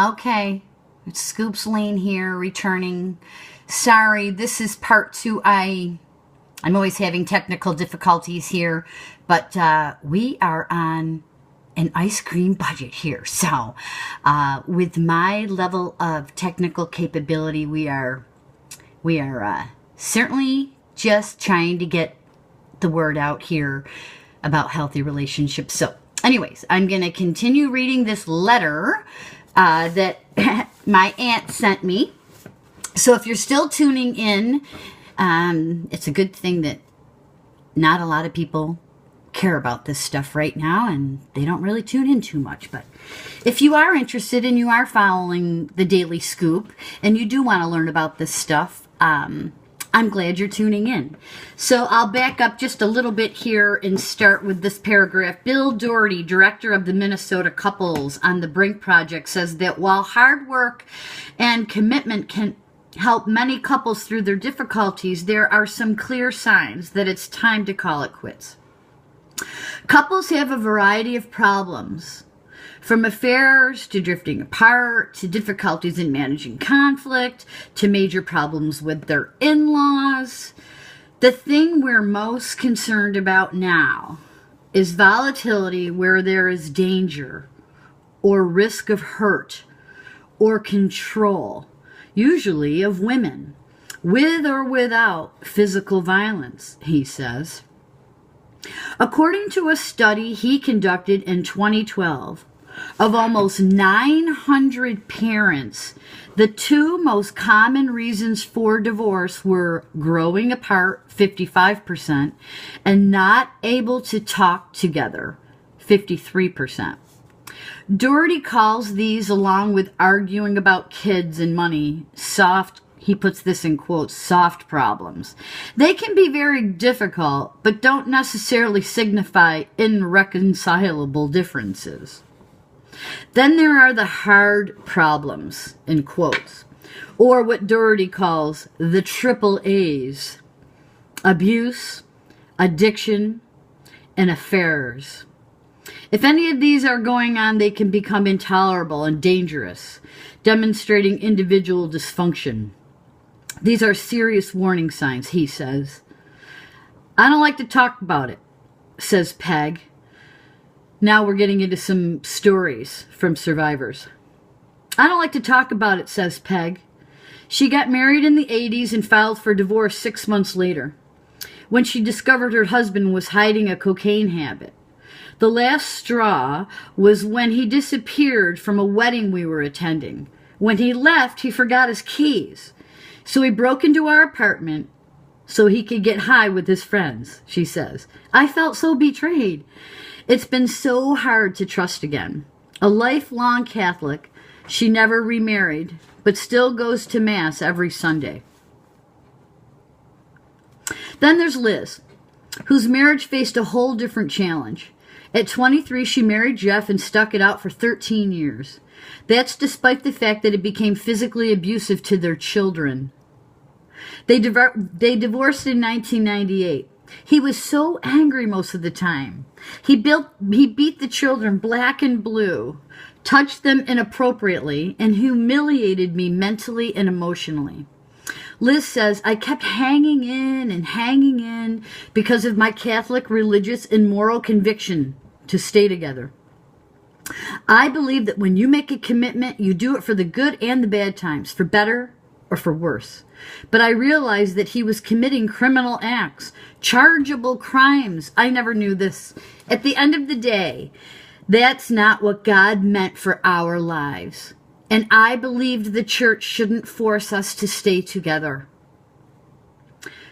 Okay, it's Scoops Lane here, returning. Sorry, this is part 2. I'm always having technical difficulties here, but we are on an ice cream budget here. So with my level of technical capability, we are certainly just trying to get the word out here about healthy relationships. So anyways, I'm going to continue reading this letter that my aunt sent me. So if you're still tuning in, it's a good thing that not a lot of people care about this stuff right now, and they don't really tune in too much. But if you are interested and you are following the Daily Scoop and you do want to learn about this stuff, I'm glad you're tuning in. So I'll back up just a little bit here and start with this paragraph. Bill Doherty, director of the Minnesota Couples on the Brink Project, says that while hard work and commitment can help many couples through their difficulties, there are some clear signs that it's time to call it quits. Couples have a variety of problems, from affairs to drifting apart, to difficulties in managing conflict, to major problems with their in-laws. The thing we're most concerned about now is volatility where there is danger or risk of hurt or control, usually of women, with or without physical violence, he says. According to a study he conducted in 2012, of almost 900 parents, the two most common reasons for divorce were growing apart, 55%, and not able to talk together, 53%. Doherty calls these, along with arguing about kids and money, soft, he puts this in quotes, soft problems. They can be very difficult, but don't necessarily signify irreconcilable differences. Then there are the hard problems, in quotes, or what Doherty calls the triple A's: abuse, addiction, and affairs. If any of these are going on, they can become intolerable and dangerous, demonstrating individual dysfunction. These are serious warning signs, he says. I don't like to talk about it, says Peg. Now we're getting into some stories from survivors. I don't like to talk about it, says Peg. She got married in the 80s and filed for divorce 6 months later, when she discovered her husband was hiding a cocaine habit. The last straw was when he disappeared from a wedding we were attending. When he left, he forgot his keys. So he broke into our apartment so he could get high with his friends, she says. I felt so betrayed. It's been so hard to trust again. A lifelong Catholic, she never remarried, but still goes to Mass every Sunday. Then there's Liz, whose marriage faced a whole different challenge. At 23, she married Jeff and stuck it out for 13 years. That's despite the fact that it became physically abusive to their children. They divorced in 1998. He was so angry most of the time. He beat the children black and blue, touched them inappropriately, and humiliated me mentally and emotionally. Liz says, I kept hanging in because of my Catholic religious and moral conviction to stay together. I believe that when you make a commitment, you do it for the good and the bad times, for better or for worse. But I realized that he was committing criminal acts, chargeable crimes. I never knew this. At the end of the day, that's not what God meant for our lives. And I believed the church shouldn't force us to stay together.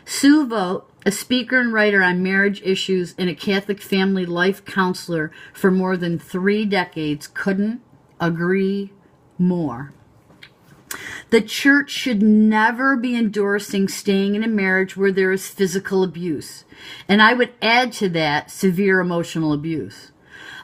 Sue Vogt, a speaker and writer on marriage issues and a Catholic family life counselor for more than 3 decades, couldn't agree more. The church should never be endorsing staying in a marriage where there is physical abuse. And I would add to that severe emotional abuse.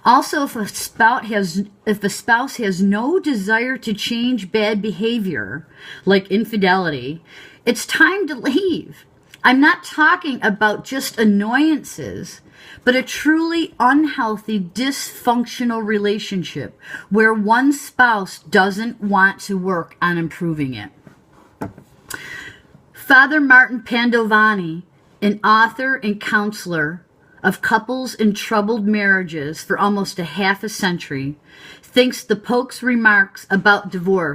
Also, if a spouse has no desire to change bad behavior, like infidelity, it's time to leave. I'm not talking about just annoyances. but a truly unhealthy, dysfunctional relationship where one spouse doesn't want to work on improving it. Father Martin Pandovani, an author and counselor of couples in troubled marriages for almost a half a century, thinks the Pope's remarks about divorce